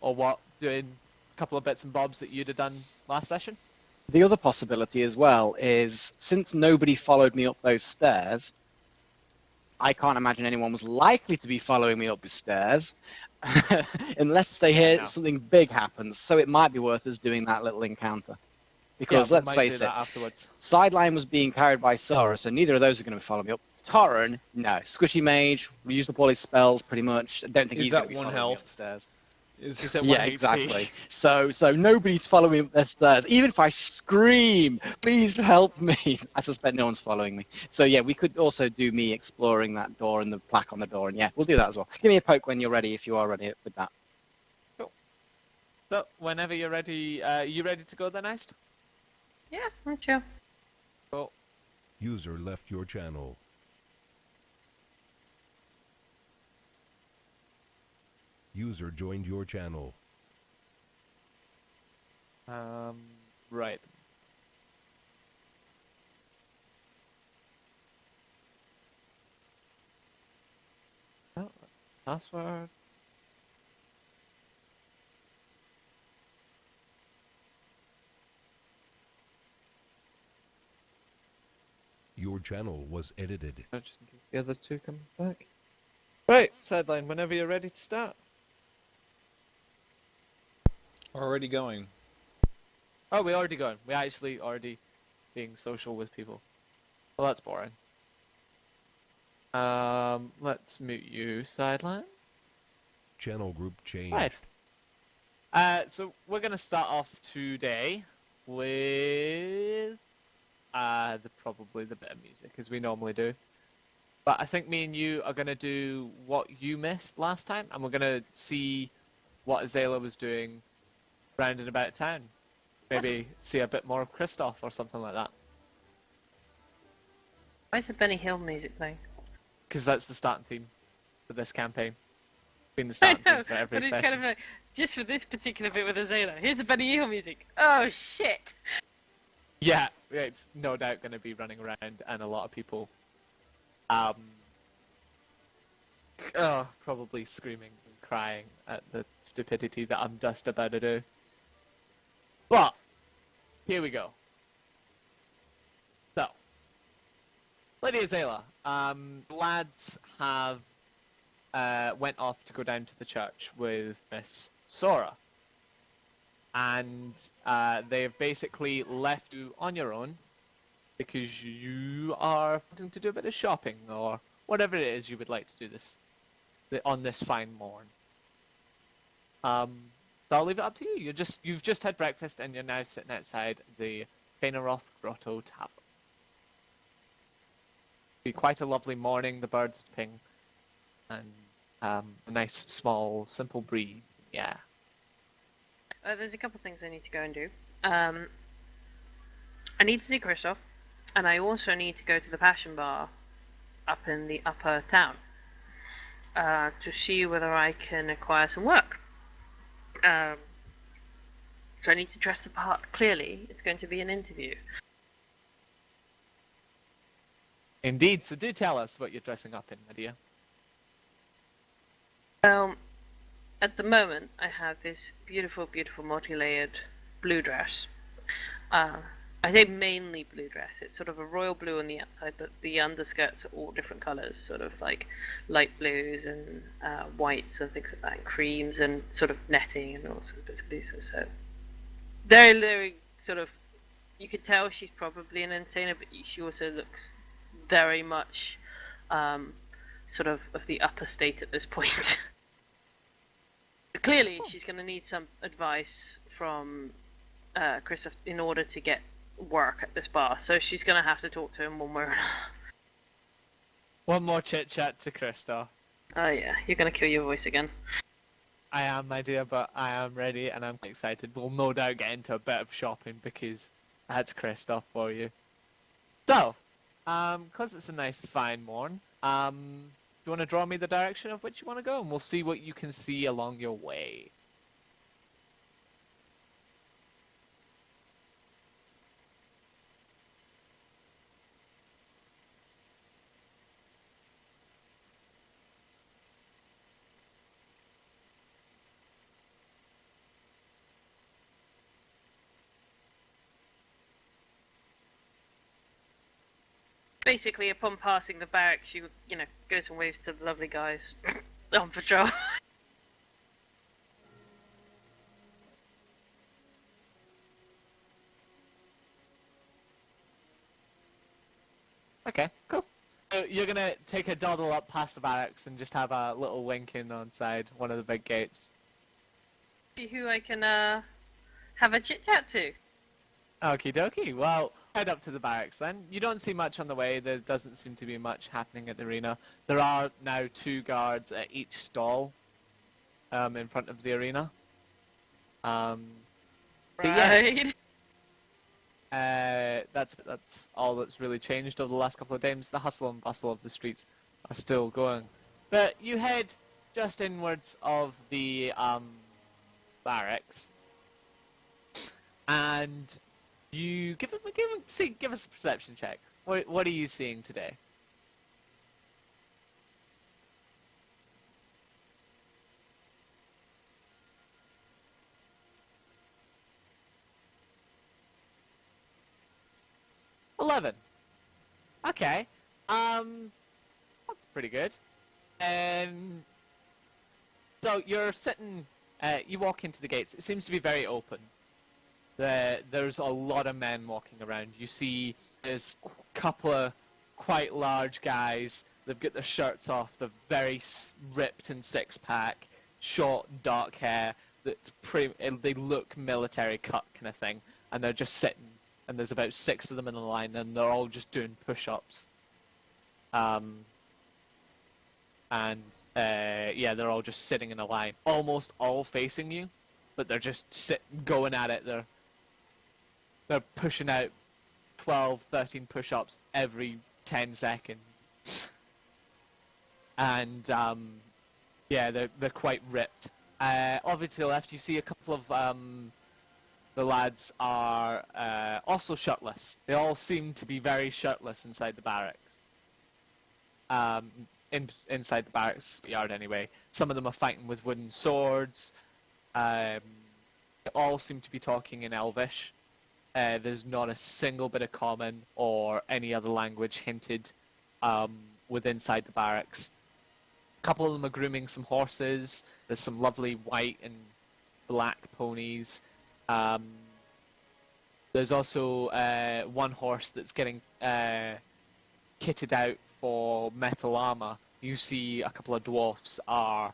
or what, doing a couple of bits and bobs that you'd have done last session. The other possibility as well is, since nobody followed me up those stairs, I can't imagine anyone was likely to be following me up the stairs unless they hear something big happens. So it might be worth us doing that little encounter. Because we let's might face do it, that afterwards. Sideline was being carried by Sora, so neither of those are going to follow me up. Torren, no. Squishy Mage, used up all his spells pretty much. I don't think he's going to be following me upstairs. Is that yeah, exactly. So nobody's following me up the stairs. Even if I scream, please help me, I suspect no one's following me. So yeah, we could also do me exploring that door and the plaque on the door, and yeah, we'll do that as well. Give me a poke when you're ready, if you are ready with that. Cool. So whenever you're ready, you ready to go then, M.I.S.T.E.R? Yeah, I'm chill. Cool. User left your channel. User joined your channel. Right. Oh, password. Your channel was edited. Just in case the other two come back. Right, Sideline, whenever you're ready to start. Already going. Oh, we already going. We actually already being social with people. Well, that's boring. Let's mute you, Sideline. Channel group changed. Right. So we're gonna start off today with probably the bit of music as we normally do. But I think me and you are gonna do what you missed last time, and we're gonna see what Azayla was doing round and about town. Maybe see a bit more of Kristoff or something like that. Why is the Benny Hill music playing? Because that's the starting theme for this campaign. Been the I starting know, theme for every but it's session. kind of like, just for this particular bit with Azayla, here's the Benny Hill music. Oh, shit! Yeah, it's no doubt going to be running around, and a lot of people, probably screaming and crying at the stupidity that I'm just about to do. But, here we go. So, Lady Azayla, lads have went off to go down to the church with Miss Sora. And they've basically left you on your own because you are wanting to do a bit of shopping or whatever it is you would like to do on this fine morn. So I'll leave it up to you. You've just had breakfast and you're now sitting outside the Fainaroth Grotto Tavern. Be quite a lovely morning. The birds are ping, and a nice, small, simple breeze. Yeah. There's a couple things I need to go and do. I need to see Kristoff, and I also need to go to the Passion Bar up in the upper town to see whether I can acquire some work. So I need to dress the part clearly. It's going to be an interview. Indeed, so do tell us what you're dressing up in, my dear. At the moment, I have this beautiful, beautiful multi-layered blue dress. I say mainly blue dress. It's sort of a royal blue on the outside, but the underskirts are all different colours, sort of like light blues and whites and things like that, and creams and sort of netting and all sorts of bits and pieces. So very, very sort of, you could tell she's probably an entertainer, but she also looks very much sort of the upper state at this point. Clearly, she's going to need some advice from Kristoff in order to get work at this bar, so she's going to have to talk to him one more. One more chit-chat to Kristoff. Oh yeah, you're going to kill your voice again. I am, my dear, but I am ready and I'm excited. We'll no doubt get into a bit of shopping because that's Kristoff for you. So, because it's a nice fine morn, do you want to draw me the direction of which you want to go, and we'll see what you can see along your way. Basically, upon passing the barracks, you know, go some waves to the lovely guys on patrol. Okay, cool. So you're gonna take a dawdle up past the barracks and just have a little wink in on side one of the big gates. See who I can have a chit chat to. Okie dokie. Well, head up to the barracks then. You don't see much on the way. There doesn't seem to be much happening at the arena. There are now 2 guards at each stall in front of the arena. But yeah, that's all that's really changed over the last couple of days. The hustle and bustle of the streets are still going. But you head just inwards of the barracks, and you give us a perception check. What are you seeing today? $11. Okay. That's pretty good. So you're sitting. You walk into the gates. It seems to be very open. There's a lot of men walking around. You see there's a couple of quite large guys. They've got their shirts off. They're very ripped and six-pack, short, dark hair. They look military cut kind of thing. And they're just sitting. And there's about 6 of them in a line, and they're all just doing push-ups. Yeah, they're all just sitting in a line, almost all facing you, but they're just going at it. They're pushing out 12, 13 push-ups every 10 seconds. And yeah, they're quite ripped. Over to the left, you see a couple of the lads are also shirtless. They all seem to be very shirtless inside the barracks. Inside the barracks yard anyway. Some of them are fighting with wooden swords. They all seem to be talking in Elvish. There's not a single bit of common or any other language hinted inside the barracks. A couple of them are grooming some horses. There's some lovely white and black ponies. There's also one horse that's getting kitted out for metal armor. You see a couple of dwarfs are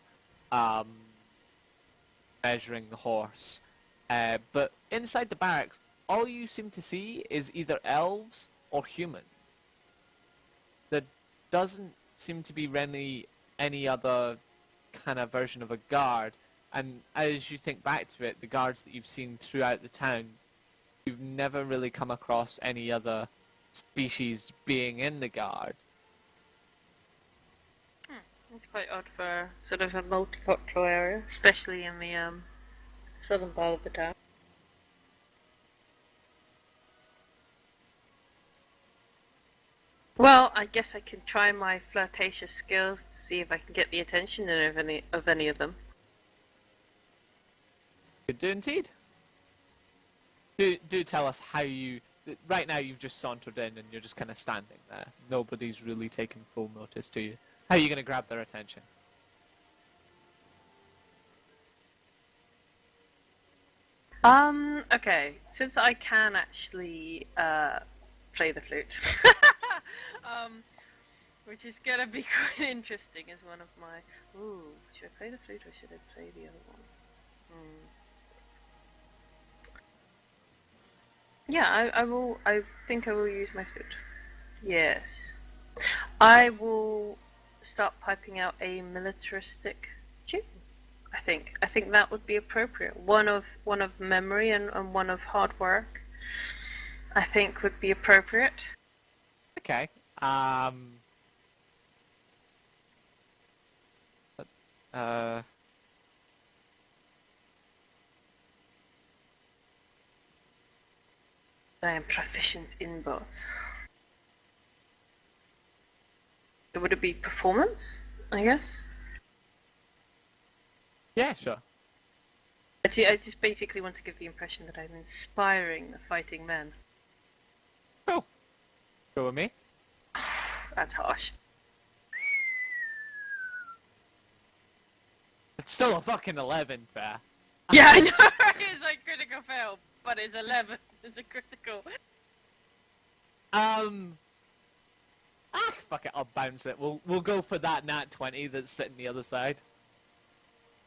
measuring the horse. But inside the barracks, all you seem to see is either elves or humans. There doesn't seem to be any other kind of version of a guard. And as you think back to it, the guards that you've seen throughout the town, you've never really come across any other species being in the guard. It's quite odd for sort of a multicultural area, especially in the southern part of the town. Well, I guess I can try my flirtatious skills to see if I can get the attention of any of them. Could do indeed. Do tell us how you... Right now you've just sauntered in and you're just kind of standing there. Nobody's really taken full notice to you. How are you going to grab their attention? Okay, since I can actually play the flute, which is gonna be quite interesting as one of my... Ooh, should I play the flute or should I play the other one? Yeah, I will. I think I will use my flute. Yes, I will start piping out a militaristic tune. I think that would be appropriate. One of memory and one of hard work. I think would be appropriate. Okay. I am proficient in both. So would it be performance, I guess? Yeah, sure. I just basically want to give the impression that I'm inspiring the fighting men. Cool. Go with me. That's harsh. It's still a fucking 11, fair. Yeah, I know. It's like critical fail, but it's 11. It's a critical. Fuck it, I'll bounce it. We'll go for that nat 20 that's sitting the other side.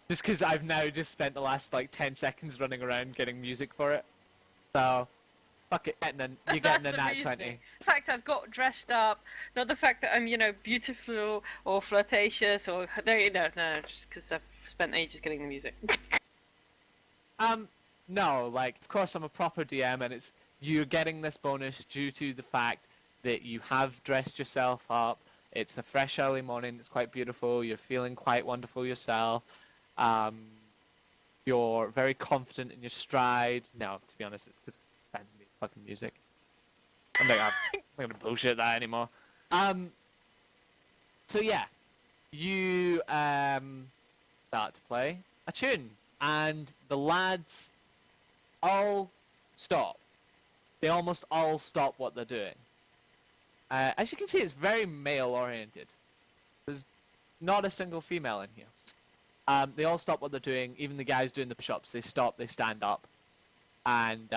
Just because I've now just spent the last like 10 seconds running around getting music for it. So, fuck it, you're getting a That's the nat reasoning. 20. The fact I've got dressed up, not the fact that I'm, beautiful or flirtatious or no, just because I've spent ages getting the music. No, like, of course I'm a proper DM and you're getting this bonus due to the fact that you have dressed yourself up. It's a fresh early morning, it's quite beautiful, you're feeling quite wonderful yourself. You're very confident in your stride. No, to be honest, it's because I'm the fucking music. I'm not gonna bullshit that anymore. So yeah, you start to play a tune, and the lads all stop. They almost all stop what they're doing. As you can see, it's very male-oriented. There's not a single female in here. They all stop what they're doing. Even the guys doing the push-ups, they stop, they stand up, and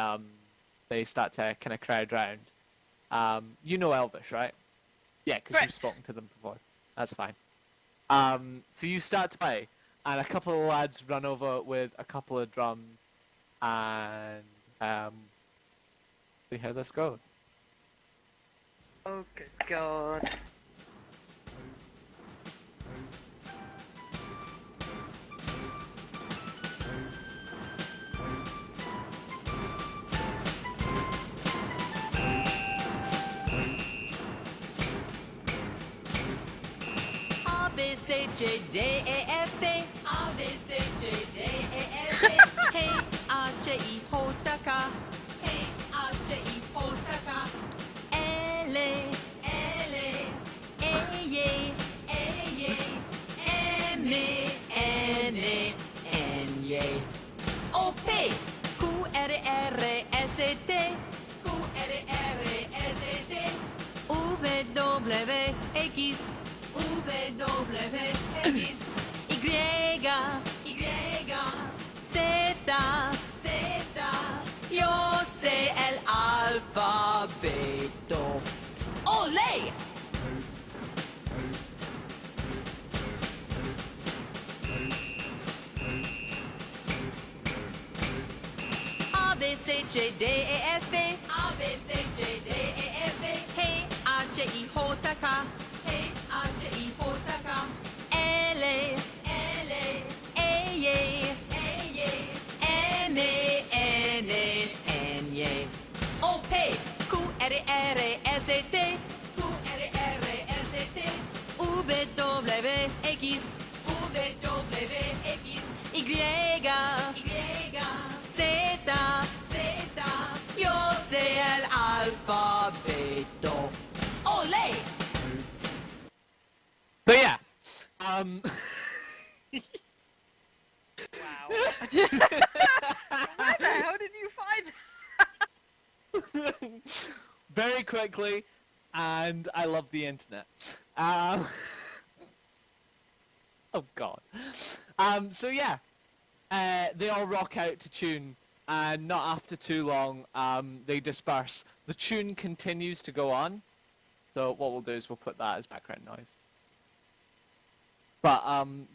they start to kind of crowd round. You know Elvish, right? Yeah, because you've spoken to them before. That's fine. So you start to play, and a couple of lads run over with a couple of drums, and see how this goes. Oh, good God. A, B, C, G, D, E, F, A. A, B, C, G, D, E, F, A. Hey, A, J, I, H, T, K. Hey, A, J, I, H, T, K. L, L, E, E, M, N, N, O, P, Q, R, R, S, T. Q, R, R, S, T. V, W, X. W, X, Y, Z, Z, yo sé el alfabeto. ¡Olé! A, B, C, J, D, E, F, A. A, B, C, J, D, E, F, A. Hey, A, J, I, H, T, K. Hey, A, J, I, H, T, K. L, L, E, M, N, N, O, P, Q, R, R, S, T. Q, R, R, S, T. V, W, X. V, W, X. Y, Z, Z, yo sé el alfabeto. ¡Olé! So yeah, Wow. Where the hell did you find very quickly, and I love the internet. Oh god. So yeah, they all rock out to tune, and not after too long, they disperse. The tune continues to go on, so what we'll do is we'll put that as background noise. But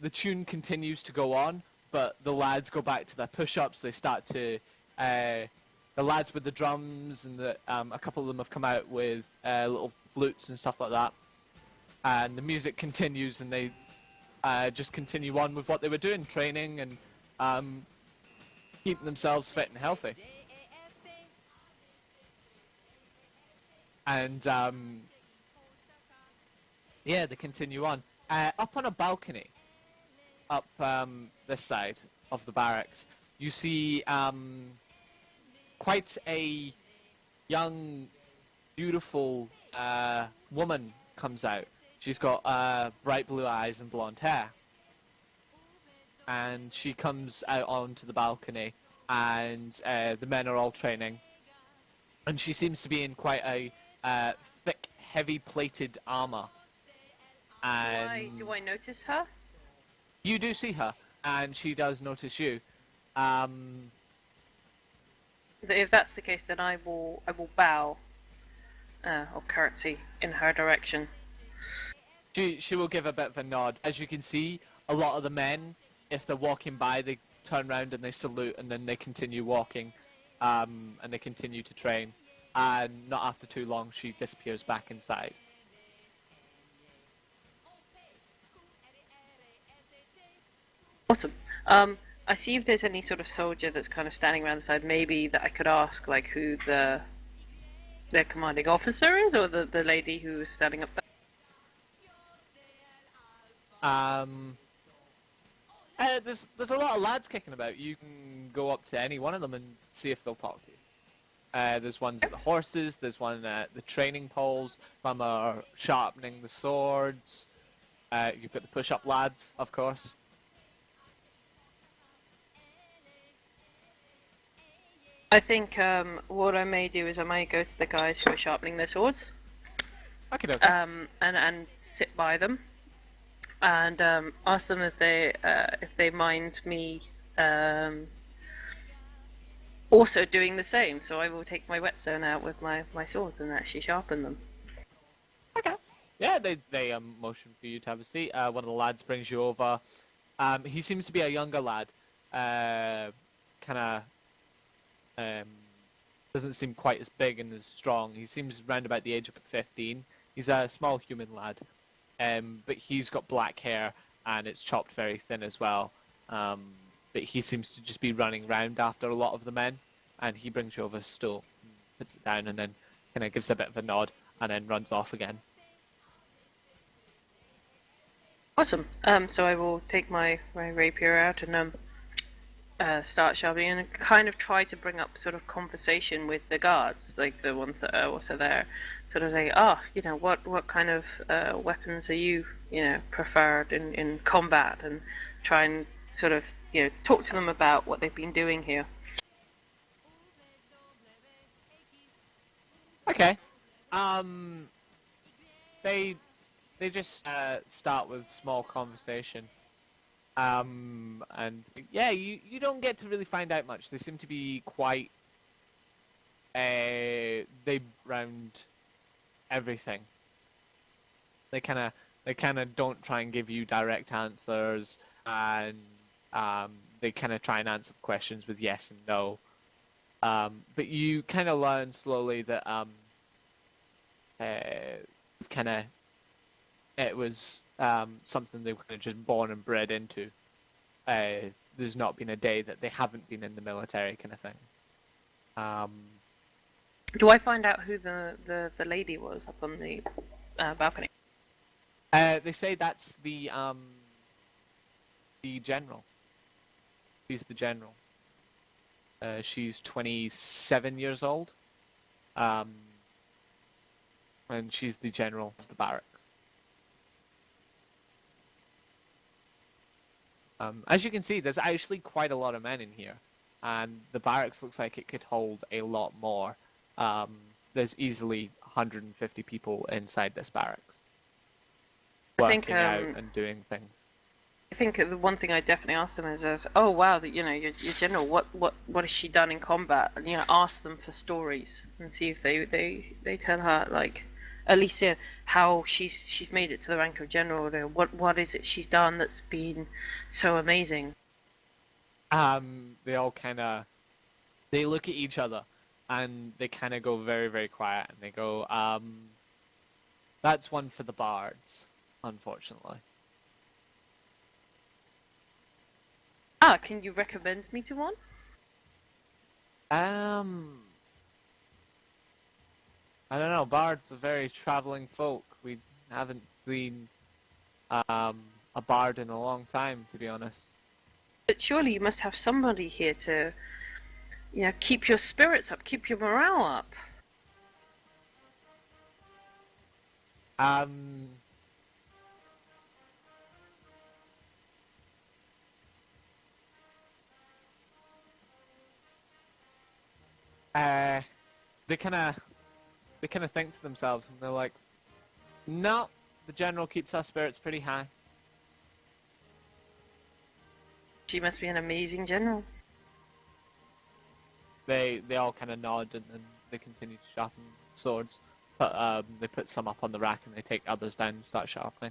the tune continues to go on, but the lads go back to their push-ups. They start to, the lads with the drums and a couple of them have come out with little flutes and stuff like that. And the music continues, and they just continue on with what they were doing, training and keeping themselves fit and healthy. And yeah, they continue on. Up on a balcony, up this side of the barracks, you see quite a young, beautiful woman comes out. She's got bright blue eyes and blonde hair. And she comes out onto the balcony, and the men are all training. And she seems to be in quite a thick heavy-plated armor. And Do I notice her? you do see her, and she does notice you. If that's the case, then I will bow or curtsy in her direction. She will give a bit of a nod. As you can see, a lot of the men, if they're walking by, they turn around and they salute, and then they continue walking, and they continue to train. And not after too long, she disappears back inside. Awesome. I see if there's any sort of soldier that's kind of standing around the side, maybe that I could ask, like, who their commanding officer is, or the lady who is standing up there. There's a lot of lads kicking about. You can go up to any one of them and see if they'll talk to you. There's ones at the horses. There's one at the training poles. Some are sharpening the swords. You've got the push-up lads, of course. I think what I may do is I might go to the guys who are sharpening their swords. Okay. And sit by them, and ask them if they mind me also doing the same. So I will take my whetstone out with my swords and actually sharpen them. Okay. Yeah, they motion for you to have a seat. One of the lads brings you over. He seems to be a younger lad. Doesn't seem quite as big and as strong. He seems around about the age of 15. He's a small human lad, but he's got black hair and it's chopped very thin as well. But he seems to just be running around after a lot of the men, and he brings you over a stool, puts it down, and then kind of gives a bit of a nod, and then runs off again. Awesome. So I will take my rapier out and start sharpening and kind of try to bring up sort of conversation with the guards, like the ones that are also there. Sort of say, what kind of weapons are you, preferred in combat, and try and sort of, talk to them about what they've been doing here. Okay. They just start with small conversation. And yeah, you don't get to really find out much. They seem to be quite they round everything. They kind of don't try and give you direct answers, and they kind of try and answer questions with yes and no. But you kind of learn slowly that it was something they were kind of just born and bred into. There's not been a day that they haven't been in the military, kind of thing. Do I find out who the lady was up on the balcony? They say that's the general. She's the general. She's 27 years old. And she's the general of the barracks. As you can see, there's actually quite a lot of men in here, and the barracks looks like it could hold a lot more. There's easily 150 people inside this barracks, working out and doing things. I think the one thing I definitely asked them is, oh wow, your general, what has she done in combat? And ask them for stories and see if they tell her, like, at least how she's made it to the rank of general. What is it she's done that's been so amazing? They all they look at each other, and they kind of go very, very quiet, and they go, that's one for the bards, unfortunately. Can you recommend me to one? I don't know, bards are very traveling folk. We haven't seen a bard in a long time, to be honest. But surely you must have somebody here to, keep your spirits up, keep your morale up. They kind of think to themselves, and they're like, No, the general keeps our spirits pretty high. She must be an amazing general. They all kind of nod and then they continue to sharpen swords. But they put some up on the rack and they take others down and start sharpening.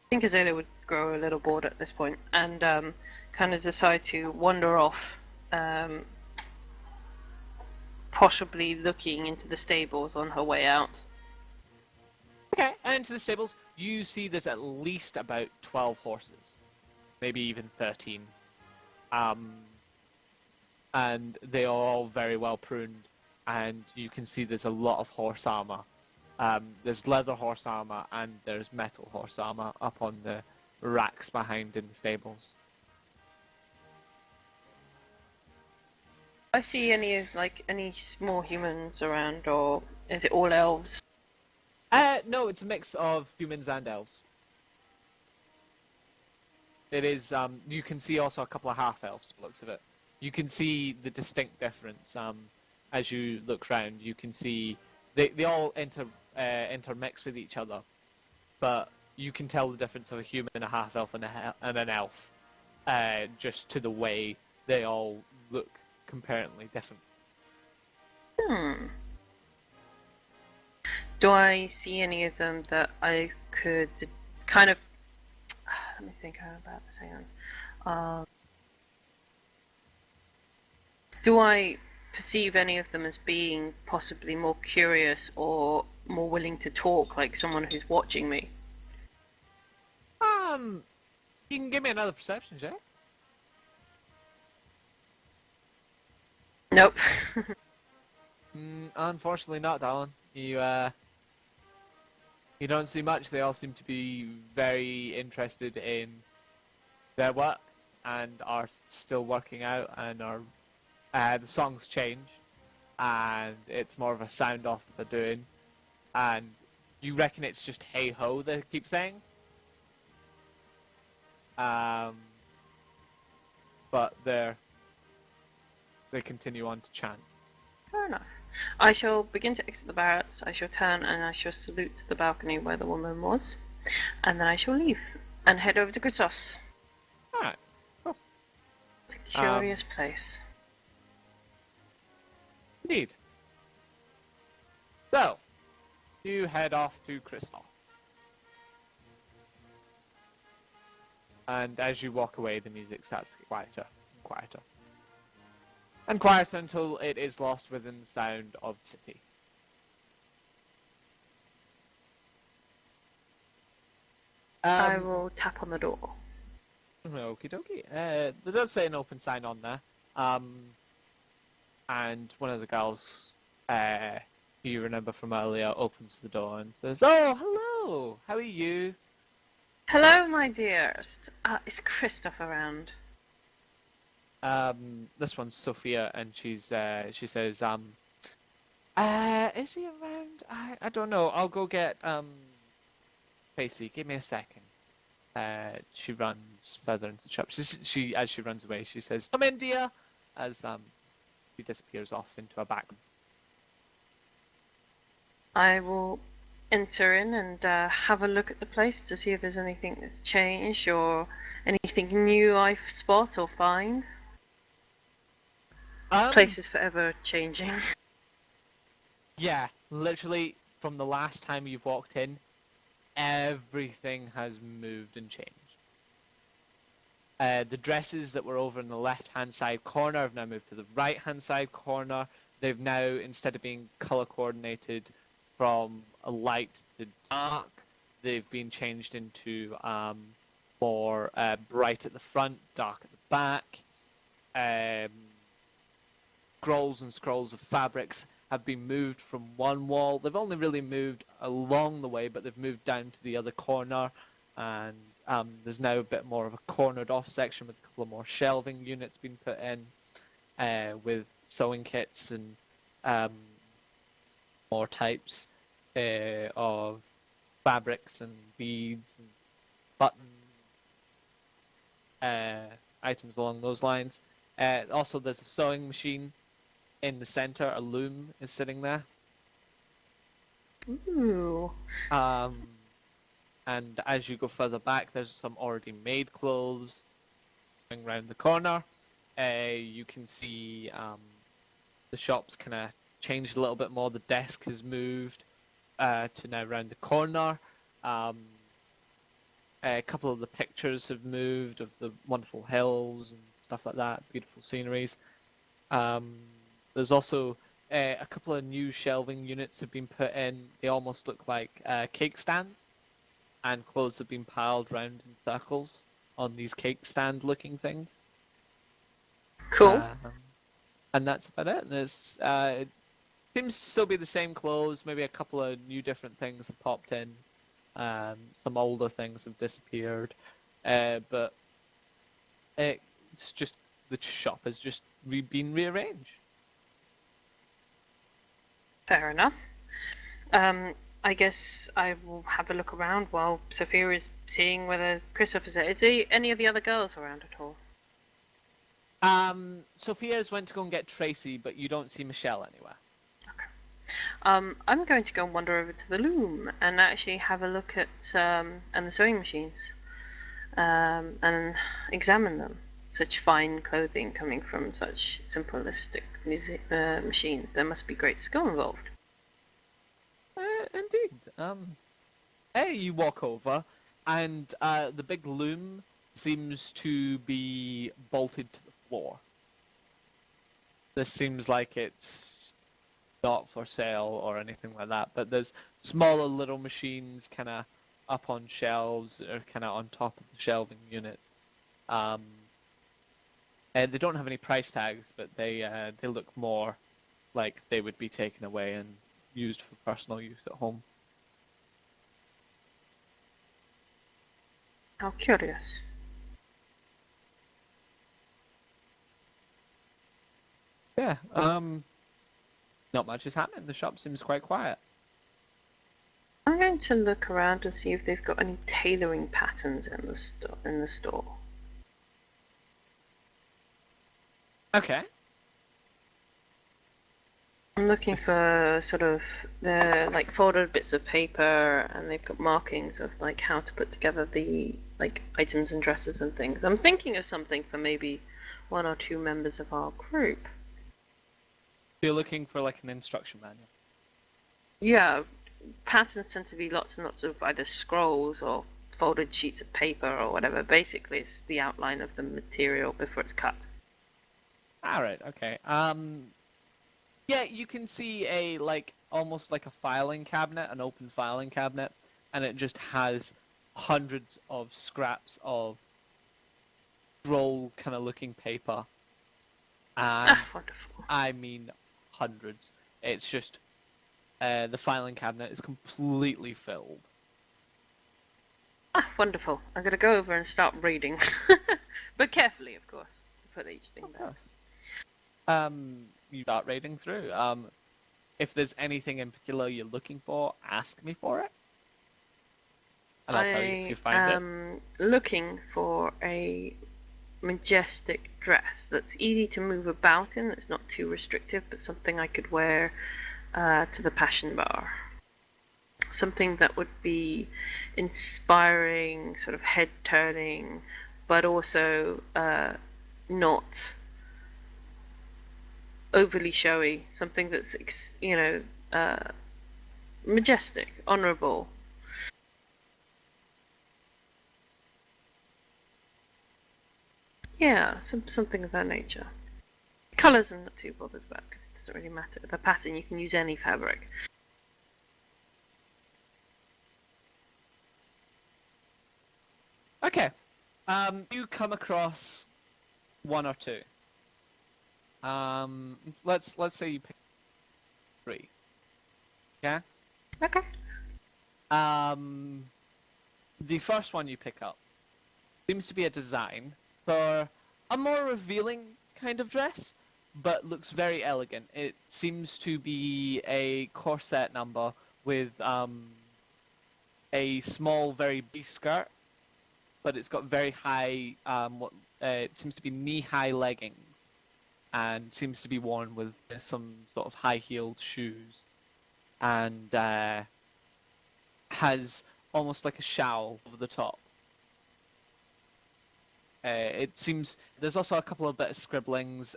I think Azayla would grow a little bored at this point and kind of decide to wander off, possibly looking into the stables on her way out. Okay, and into the stables, you see there's at least about 12 horses. Maybe even 13. And they are all very well pruned, and you can see there's a lot of horse armor. There's leather horse armor and there's metal horse armor up on the racks behind in the stables. I see any small humans around, or is it all elves? No, it's a mix of humans and elves. It is, you can see also a couple of half-elves, looks of it. You can see the distinct difference, as you look round. You can see, they all intermix with each other, but you can tell the difference of a human, a half-elf, and an elf, just to the way they all look comparatively different. Do I see any of them that I could kind of... Let me think about this, hang on. Do I perceive any of them as being possibly more curious or more willing to talk, like someone who's watching me? You can give me another perception check. Nope. Unfortunately not, darling. You don't see much. They all seem to be very interested in their work and are still working out, and are the songs change and it's more of a sound off that they're doing, and you reckon it's just hey ho they keep saying. But they continue on to chant. Fair enough. I shall begin to exit the barracks. I shall turn and I shall salute the balcony where the woman was, and then I shall leave and head over to Christos. Alright, cool. It's a curious place. Indeed. So, you head off to Crystal. And as you walk away, the music starts to get quieter and quieter. And quieter until it is lost within the sound of the city. I will tap on the door. Okie dokie. There does say an open sign on there. And one of the girls, who you remember from earlier, opens the door and says, "Oh, hello! How are you?" Hello, my dearest. Is Christoph around? This one's Sophia, and she says, "Is he around? I don't know. I'll go get Pacey. Give me a second." She runs further into the shop. As she runs away, she says, "Come in, dear," as she disappears off into a back room. I will enter in and have a look at the place to see if there's anything that's changed or anything new I spot or find. Place is forever changing. Yeah, literally from the last time you've walked in, everything has moved and changed. The dresses that were over in the left-hand side corner have now moved to the right-hand side corner. They've now, instead of being color-coordinated from a light to dark, they've been changed into more bright at the front, dark at the back. Scrolls and scrolls of fabrics have been moved from one wall. They've only really moved along the way, but they've moved down to the other corner, and there's now a bit more of a cornered off section with a couple of more shelving units being put in, with sewing kits and more types of fabrics and beads and buttons, items along those lines. Also, there's a sewing machine in the center, a loom is sitting there. Ooh. And as you go further back, there's some already made clothes going around the corner. You can see the shop's kind of changed a little bit more. The desk has moved to now round the corner. A couple of the pictures have moved of the wonderful hills and stuff like that, beautiful sceneries. There's also a couple of new shelving units have been put in. They almost look like cake stands, and clothes have been piled round in circles on these cake stand looking things. Cool. And that's about it. It seems to still be the same clothes. Maybe a couple of new different things have popped in. Some older things have disappeared, but it's just the shop has just been rearranged. Fair enough. I guess I will have a look around while Sophia is seeing whether Christopher's there. Is there any of the other girls around at all? Sophia's went to go and get Tracy, but you don't see Michelle anywhere. I'm going to go and wander over to the loom and actually have a look at and the sewing machines and examine them. Such fine clothing coming from such simplistic machines. There must be great skill involved. Indeed. You walk over, and the big loom seems to be bolted to the floor. This seems like it's not for sale or anything like that, but there's smaller little machines kind of up on shelves that are kind of on top of the shelving unit. And they don't have any price tags, but they look more like they would be taken away and used for personal use at home. How curious. Yeah. Not much is happening. The shop seems quite quiet. I'm going to look around and see if they've got any tailoring patterns in the store. Okay. I'm looking for sort of the like folded bits of paper, and they've got markings of like how to put together the like items and dresses and things. I'm thinking of something for maybe one or two members of our group. You're looking for like an instruction manual. Yeah, patterns tend to be lots and lots of either scrolls or folded sheets of paper or whatever. Basically, it's the outline of the material before it's cut. All right. Okay. Yeah, you can see a almost like a filing cabinet, an open filing cabinet, and it just has hundreds of scraps of scroll kind of looking paper. And Wonderful. I mean hundreds. It's just the filing cabinet is completely filled. Wonderful. I'm going to go over and start reading. But carefully, of course, to put each thing back. You start reading through. If there's anything in particular you're looking for, ask me for it. And I'll tell you if you find it. I am looking for a majestic dress that's easy to move about in, that's not too restrictive, but something I could wear to the passion bar. Something that would be inspiring, sort of head-turning, but also not overly showy. Something that's, majestic, honourable. Yeah, something of that nature. Colours I'm not too bothered about because it doesn't really matter. The pattern, you can use any fabric. Okay. You come across one or two. Let's say you pick 3. Yeah? Okay. The first one you pick up seems to be a design for a more revealing kind of dress, but looks very elegant. It seems to be a corset number with a small, very big skirt, but it's got very high, it seems to be knee-high leggings, and seems to be worn with some sort of high-heeled shoes, and has almost like a shawl over the top. It seems there's also a couple of bit of scribblings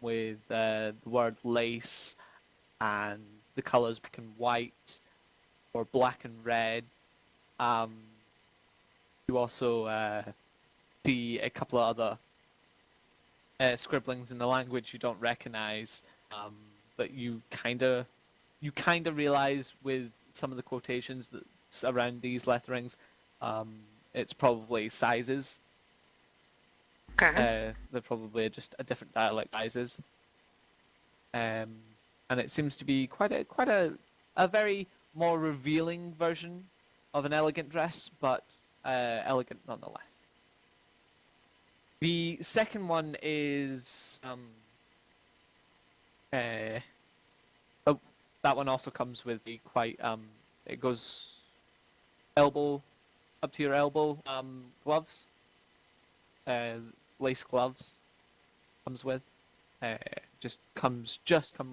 with the word lace and the colours black and white or black and red. You also see a couple of other scribblings in the language you don't recognise, but you kind of realise with some of the quotations that's around these letterings, it's probably sizes. Okay. They're probably just a different dialect sizes, and it seems to be quite a very more revealing version of an elegant dress, but elegant nonetheless. The second one is oh, that one also comes with the quite it goes elbow up to your elbow gloves, lace gloves comes with. Just come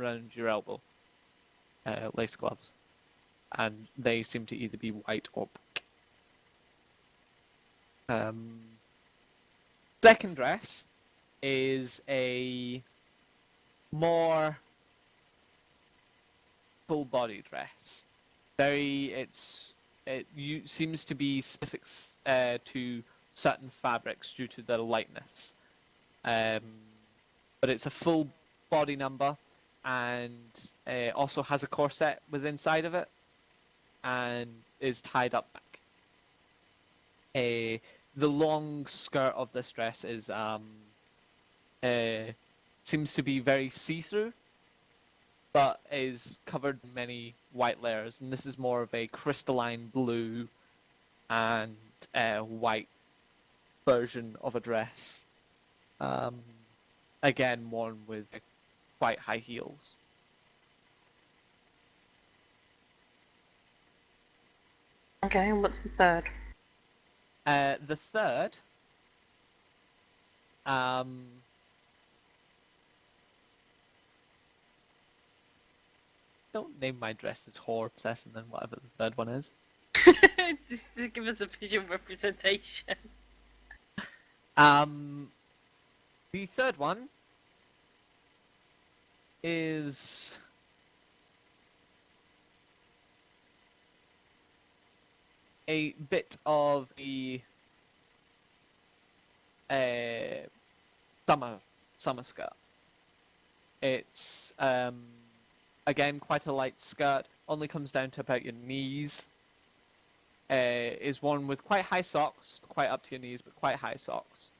around your elbow. Lace gloves, and they seem to either be white or black. Second dress is a more full body dress. Seems to be specific to certain fabrics due to their lightness. But it's a full body number, and also has a corset within inside of it, and is tied up back. The long skirt of this dress is seems to be very see-through, but is covered in many white layers, and this is more of a crystalline blue and white version of a dress. Again, worn with quite high heels. Okay, and what's the third? The third, don't name my dress as whore obsessed and then whatever the third one is. Just to give us a visual representation. The third one is a bit of the summer skirt. It's again quite a light skirt, only comes down to about your knees. Is worn with quite high socks, quite up to your knees, but quite high socks.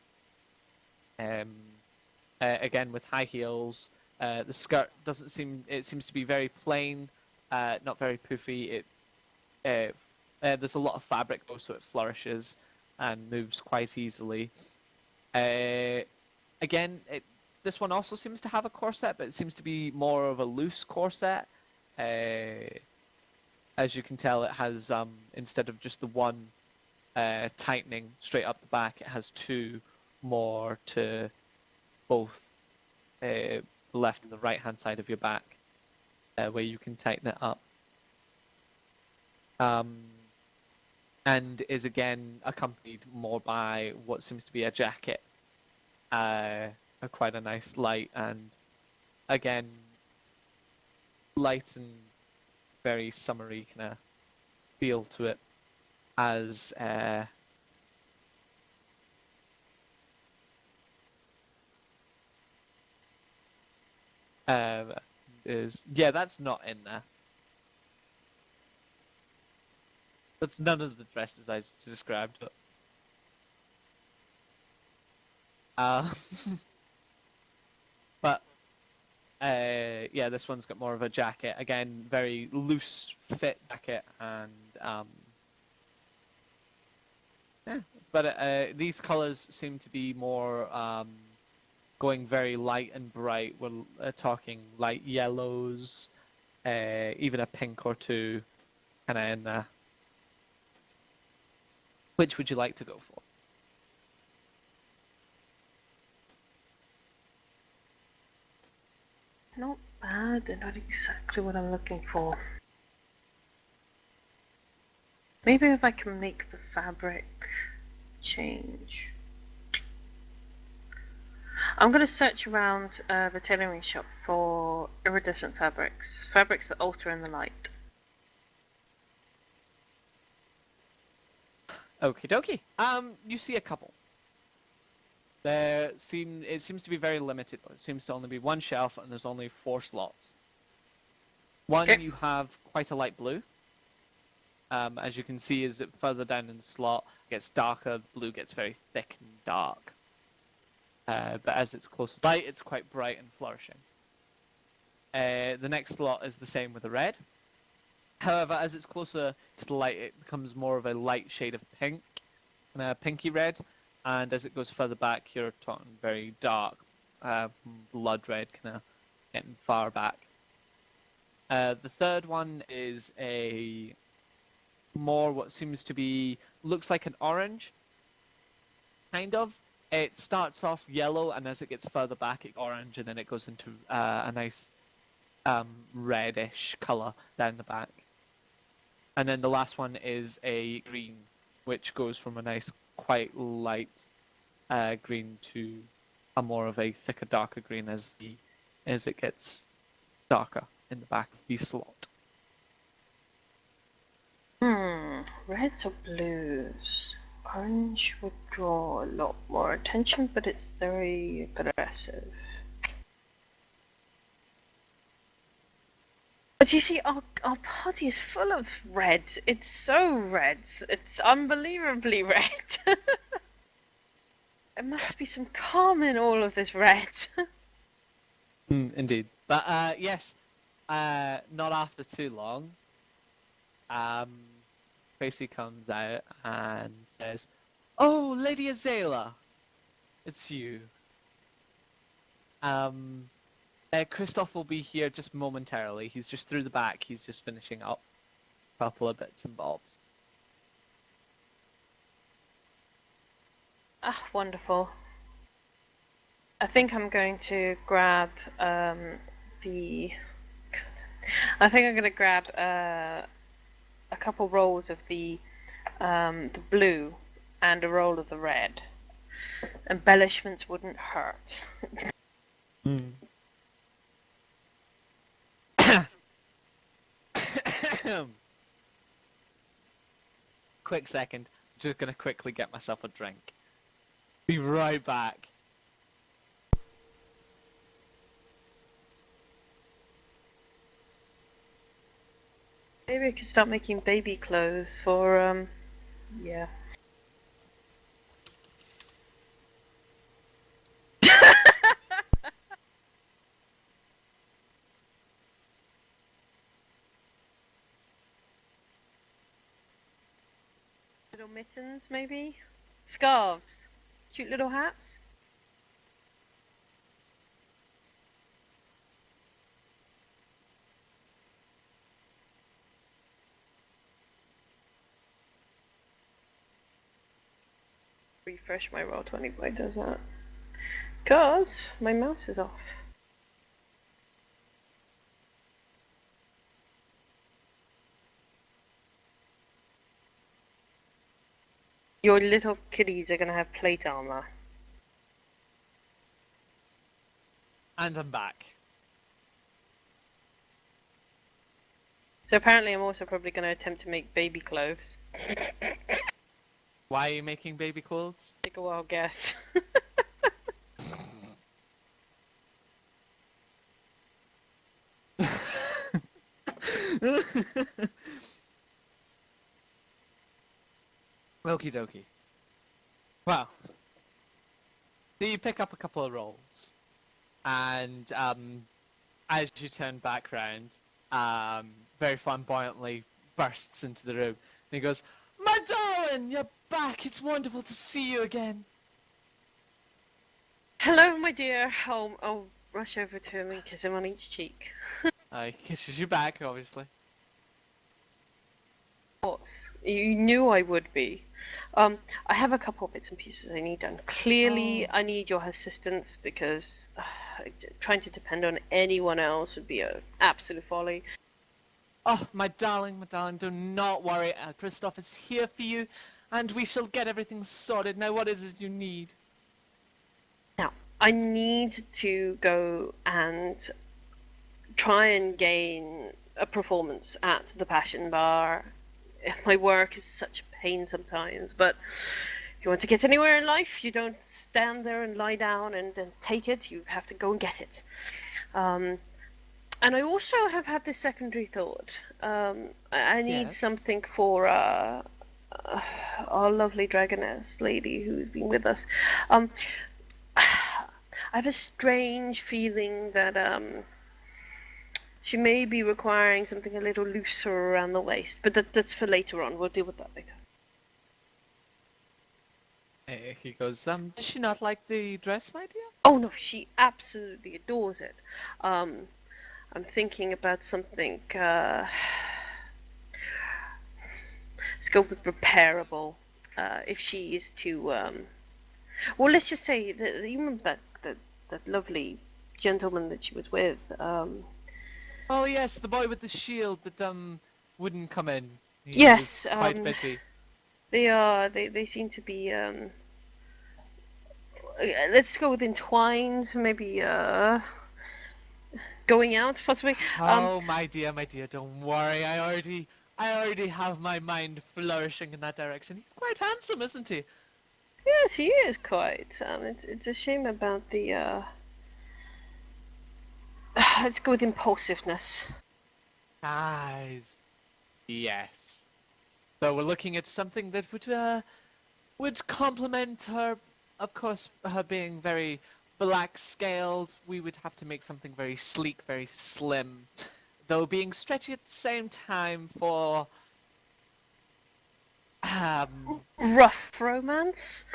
Again with high heels. The skirt seems to be very plain, not very poofy. There's a lot of fabric though, so it flourishes and moves quite easily. Again, this one also seems to have a corset, but it seems to be more of a loose corset. As you can tell, it has, instead of just the one tightening straight up the back, it has two more to both the left and the right hand side of your back, where you can tighten it up. And is again accompanied more by what seems to be a jacket, quite a nice light, and again light and very summery kind of feel to it, as that's not in there. That's none of the dresses I described. But yeah, this one's got more of a jacket. Again, very loose fit jacket, and yeah, that's about it. These colours seem to be more going very light and bright. We're talking light yellows, even a pink or two, kind of in there. Which would you like to go for? Not bad, they're not exactly what I'm looking for. Maybe if I can make the fabric change. I'm going to search around the tailoring shop for iridescent fabrics. Fabrics that alter in the light. Okie dokie. You see a couple. It seems to be very limited. It seems to only be one shelf, and there's only 4 slots. One Okay. you have quite a light blue. As you can see, as it further down in the slot gets darker, the blue gets very thick and dark. But as it's close to light, it's quite bright and flourishing. The next slot is the same with the red. However, as it's closer to the light, it becomes more of a light shade of pink, and a pinky red. And as it goes further back, you're talking very dark, blood red, kind of getting far back. The third one is a more what seems to be, looks like an orange, kind of. It starts off yellow, and as it gets further back, it's orange, and then it goes into a nice reddish colour down the back. And then the last one is a green, which goes from a nice, quite light green to a more of a thicker, darker green as it gets darker in the back of the slot. Reds or blues? Orange would draw a lot more attention, but it's very aggressive. But you see, our party is full of red. It's so red. It's unbelievably red. There must be some calm in all of this red. Indeed. But yes, not after too long, Tracy comes out and says, "Oh, Lady Azayla, it's you. Christoph will be here just momentarily. He's just through the back. He's just finishing up a couple of bits and bobs." Ah, wonderful. I think I'm going to grab I think I'm going to grab a couple rolls of the blue and a roll of the red. Embellishments wouldn't hurt. Quick second. I'm just gonna quickly get myself a drink. Be right back. Maybe I could start making baby clothes for yeah. Little mittens, maybe? Scarves. Cute little hats. Refresh my Roll20 by does that. Cause my mouse is off. Your little kiddies are gonna have plate armor. And I'm back. So apparently I'm also probably gonna attempt to make baby clothes. Why are you making baby clothes? Take a wild guess. Okie dokie. Well, so you pick up a couple of rolls, and as you turn back round, very flamboyantly bursts into the room, and he goes, "My darling, you're back! It's wonderful to see you again." Hello, my dear. I'll rush over to him and kiss him on each cheek. He kisses you back, obviously. course. You knew I would be. I have a couple of bits and pieces I need done. Clearly, I need your assistance because trying to depend on anyone else would be an absolute folly. Oh, my darling, do not worry. Christoph is here for you, and we shall get everything sorted. Now, what is it you need? Now, I need to go and try and gain a performance at the Passion Bar. My work is such a pain sometimes, but if you want to get anywhere in life, you don't stand there and lie down and take it. You have to go and get it. And I also have had this secondary thought. I need Yes. something for our lovely dragoness lady who's been with us. I have a strange feeling that she may be requiring something a little looser around the waist, but that's for later on. We'll deal with that later. He goes, does she not like the dress, my dear? Oh no, she absolutely adores it. I'm thinking about something. Let's go with repairable. If she is too, well, let's just say that you remember that lovely gentleman that she was with. Oh yes, the boy with the shield that wouldn't come in. He Yes, was quite busy. They seem to be. Let's go with entwined, maybe. Going out, possibly. Oh my dear, don't worry. I already have my mind flourishing in that direction. He's quite handsome, isn't he? Yes, he is quite. It's a shame about the. Let's go with impulsiveness. Guys. Yes. So we're looking at something that would complement her. Of course, her being very black scaled, we would have to make something very sleek, very slim, though being stretchy at the same time for Rough romance.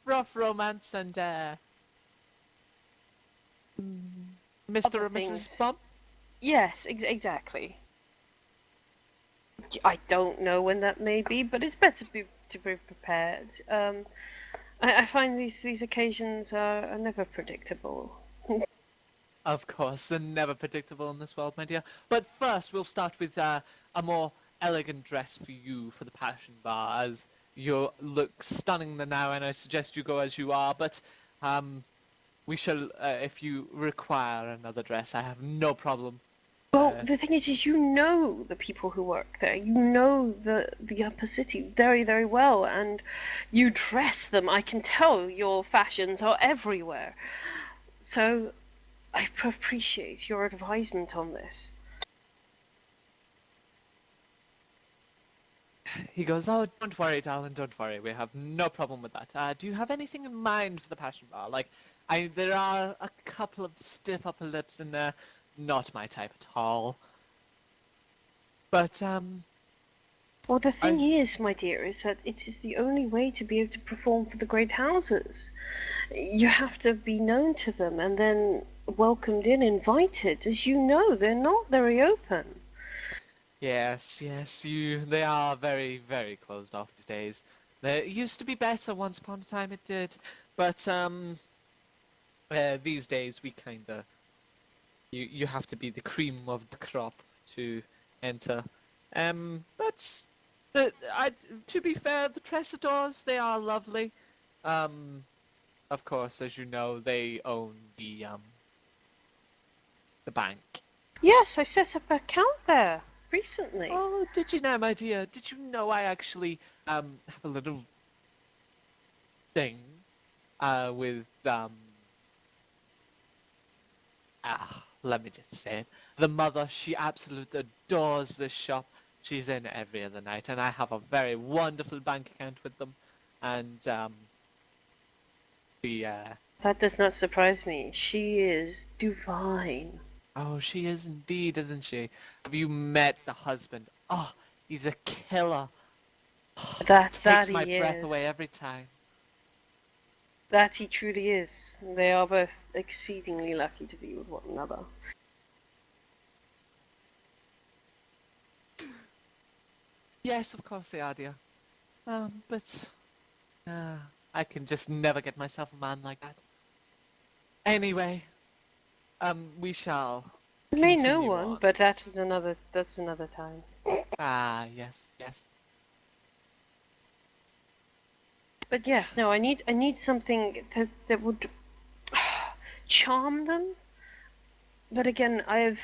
rough romance and Mr. Other and Mrs. things. Bump. Yes, exactly. I don't know when that may be, but it's better to be prepared. I find these occasions are never predictable. Of course, they're never predictable in this world, my dear. But first, we'll start with a more elegant dress for you for the Passion Bar, as you look stunning now, and I suggest you go as you are. But we shall, if you require another dress, I have no problem. Well, the thing is you know the people who work there. You know the upper city very, very well, and you dress them. I can tell your fashions are everywhere. So, I appreciate your advisement on this. He goes, oh, don't worry, darling, don't worry. We have no problem with that. Do you have anything in mind for the Passion Bar? Like, there are a couple of stiff upper lips in there. Not my type at all. But, Well, the thing is, my dear, is that it is the only way to be able to perform for the great houses. You have to be known to them and then welcomed in, invited. As you know, they're not very open. yes, they are very, very closed off these days. They used to be better once upon a time, it did. But, these days we kinda... You have to be the cream of the crop to enter. But to be fair, the Tressadors, they are lovely. Of course, as you know, they own the bank. Yes, I set up an account there recently. Oh, did you know, my dear? Did you know I actually have a little thing with let me just say it. The mother, she absolutely adores this shop. She's in every other night, and I have a very wonderful bank account with them. And That does not surprise me. She is divine. oh, she is indeed, isn't she? Have you met the husband? Oh, he's a killer. That Takes he my breath is. away every time. That he truly is. They are both exceedingly lucky to be with one another. Yes, of course they are, dear. But I can just never get myself a man like that. Anyway, we shall I may know continue one, on. but that's another time. Ah, yes, yes. But yes, no, I need something that would charm them. But again, I've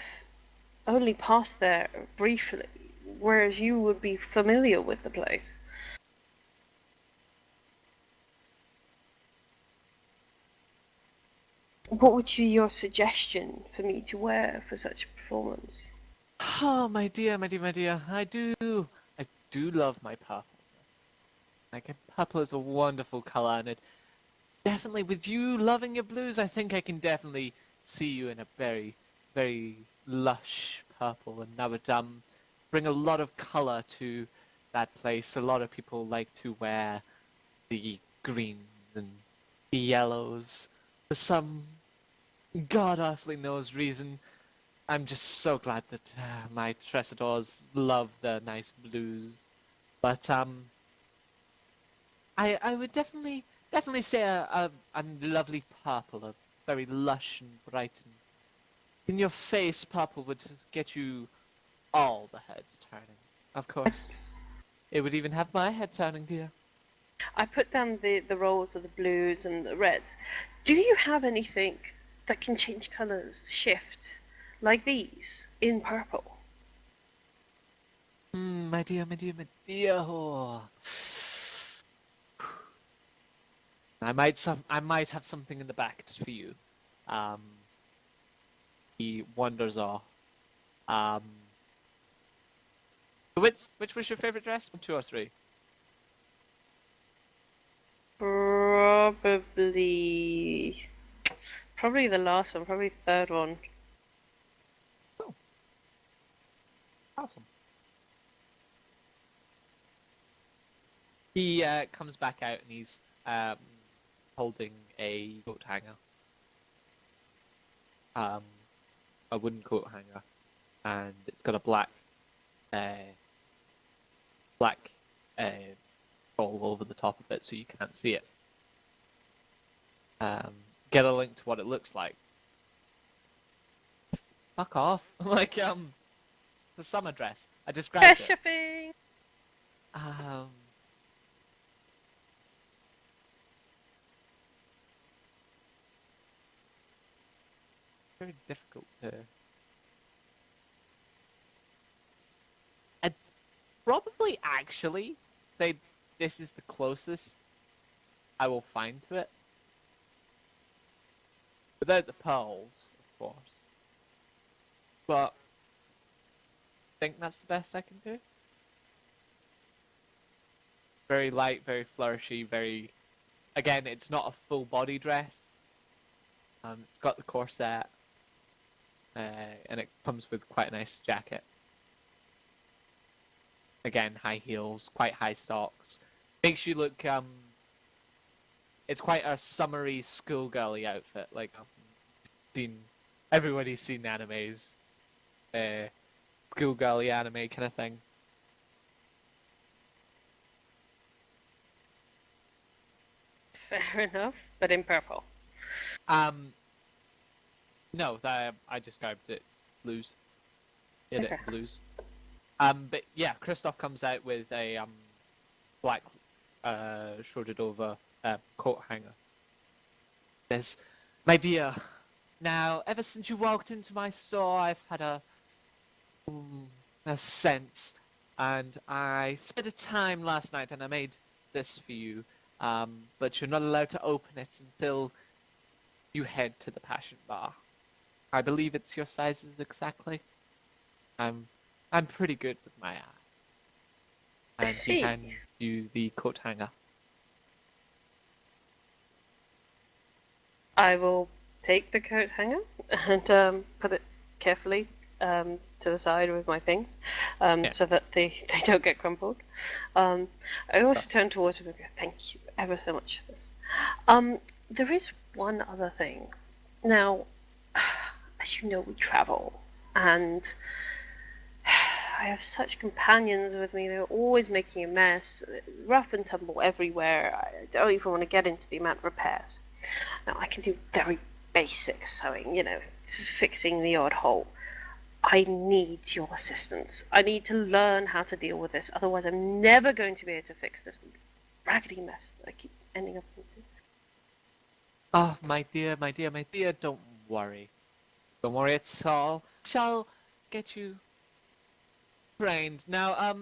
only passed there briefly, whereas you would be familiar with the place. What would be your suggestion for me to wear for such a performance? Oh, my dear, my dear, my dear. I do love my purples. Like, purple is a wonderful color, and it definitely, with you loving your blues, I think I can definitely see you in a very, very lush purple, and that would bring a lot of color to that place. A lot of people like to wear the greens and the yellows for some god earthly knows reason. I'm just so glad that my Tressadors love the nice blues. But I would definitely say a lovely purple, a very lush and bright, and in your face, purple would just get you all the heads turning. Of course, it would even have my head turning, dear. I put down the rolls of the blues and the reds. Do you have anything that can change colours, shift, like these, in purple? My dear, my dear, my dear. Oh. I might have something in the back for you. Um, he wanders off. Um, which was your favorite dress? 1, 2, or 3? Probably the last one, probably the third one. Awesome. He comes back out and he's holding a coat hanger. A wooden coat hanger, and it's got a black all over the top of it, so you can't see it. Get a link to what it looks like. Fuck off! Like the summer dress. I described Dress it. shopping! Very difficult to. I'd probably actually say this is the closest I will find to it. Without the pearls, of course. But I think that's the best I can do. Very light, very flourishy, very... Again, it's not a full body dress. It's got the corset. And it comes with quite a nice jacket. Again, high heels, quite high socks. Makes you look, it's quite a summery schoolgirly outfit. Like, everybody's seen animes. Schoolgirly anime kind of thing. Fair enough, but in purple. No, I described it. It's blues. It Okay. blues. But yeah, Christoph comes out with a black, shorted over coat hanger. Says, "My dear, now ever since you walked into my store, I've had a sense, and I spent a time last night, and I made this for you. But you're not allowed to open it until you head to the Passion Bar. I believe it's your sizes exactly. I'm pretty good with my eye." I And see. he hands you the coat hanger. I will take the coat hanger and put it carefully to the side with my things, so that they don't get crumpled. I also turn towards him and go, "Thank you ever so much for this." There is one other thing. Now, as you know, we travel, and I have such companions with me. They're always making a mess. It's rough and tumble everywhere. I don't even want to get into the amount of repairs. Now, I can do very basic sewing, fixing the odd hole. I need your assistance. I need to learn how to deal with this. Otherwise, I'm never going to be able to fix this raggedy mess that I keep ending up into. Oh, my dear, my dear, my dear, don't worry. Don't worry at all. Shall get you trained. Now,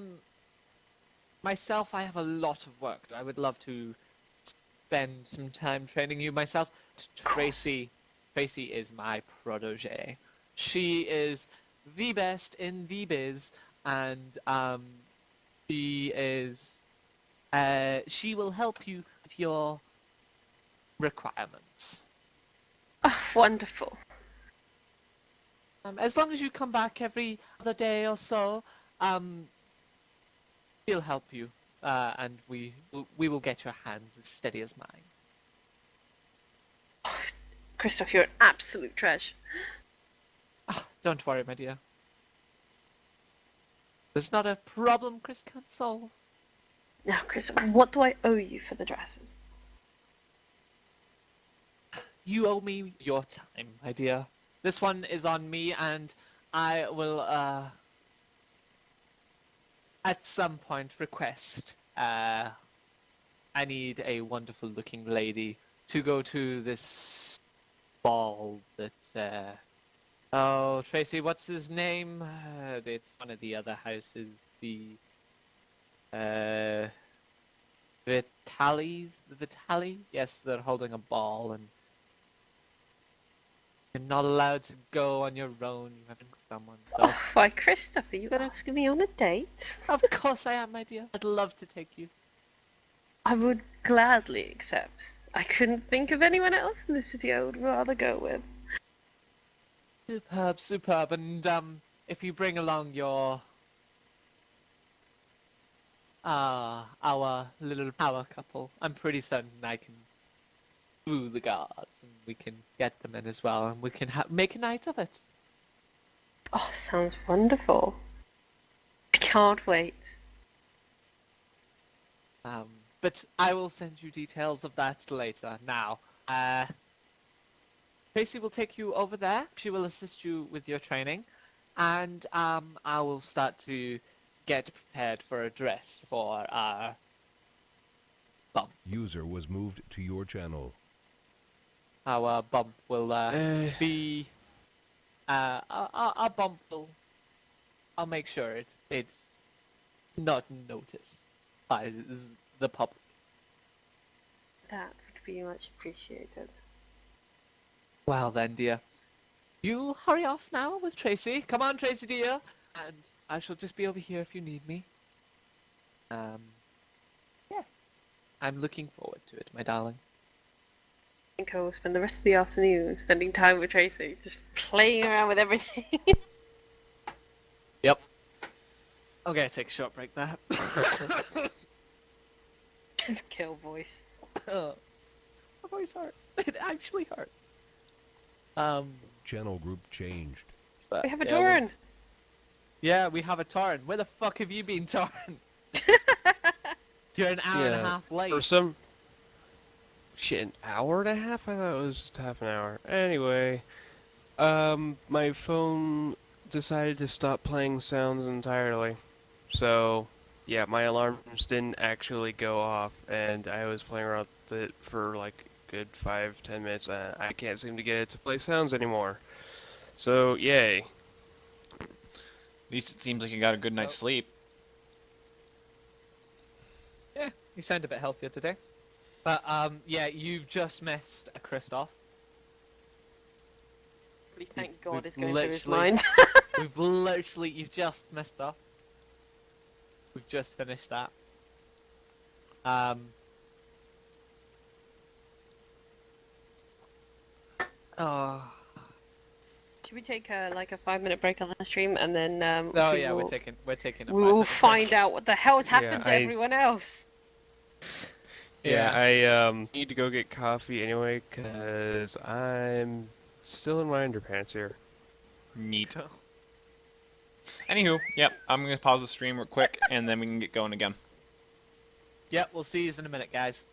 myself, I have a lot of work. I would love to spend some time training you myself. Tracy is my protege. She is the best in the biz, and she will help you with your requirements. Oh, wonderful. As long as you come back every other day or so, she'll help you, and we will get your hands as steady as mine. Christoph, you're an absolute treasure. Ah, don't worry, my dear. There's not a problem Chris can't solve. Now, Christoph, what do I owe you for the dresses? You owe me your time, my dear. This one is on me, and I will, at some point request, I need a wonderful-looking lady to go to this ball that, oh, Tracy, what's his name? It's one of the other houses, Vitali? Yes, they're holding a ball, and you're not allowed to go on your own. You have someone. So, Oh, why, Christoph, are you asking me on a date? of course I am, my dear. I'd love to take you. I would gladly accept. I couldn't think of anyone else in the city I would rather go with. Superb, superb. And if you bring along your our little power couple, I'm pretty certain I can woo the guards, and we can get them in as well, and we can make a night of it. Oh, sounds wonderful. I can't wait. But I will send you details of that later. Now, Tracy will take you over there. She will assist you with your training, and I will start to get prepared for a dress for our bump. User was moved to your channel. Our bump will be. Our bump will. I'll make sure it's not noticed by the public. That would be much appreciated. Well then, dear, you hurry off now with Tracy. Come on, Tracy, dear, and I shall just be over here if you need me. Yeah, I'm looking forward to it, my darling. I think I will spend the rest of the afternoon spending time with Tracy, just playing around with everything. Yep. Okay, take a short break there. Just kill voice. My voice hurt. It actually hurt. Channel group changed. But, We have a yeah, Doran. Yeah, we have a Torn. Where the fuck have you been, Torn? You're an hour and a half late. For some shit, an hour and a half? I thought it was just half an hour. Anyway, my phone decided to stop playing sounds entirely. So, yeah, my alarms didn't actually go off, and I was playing around with it for like a good 5-10 minutes, and I can't seem to get it to play sounds anymore. So, yay. At least it seems like you got a good night's sleep. Yeah, you sound a bit healthier today. But, yeah, you've just missed a Christoph. Thank God we've is going through his literally- mind. You've just messed up. We've just finished that. Oh. Should we take like a 5-minute break on the stream and then Oh we yeah, will, we're taking a we will 5-minute find break. out what the hell's happened to I- everyone else. Yeah, I need to go get coffee anyway, cause I'm still in my underpants here. Neat. Anywho, yep, I'm gonna pause the stream real quick, and then we can get going again. Yep, we'll see you in a minute, guys.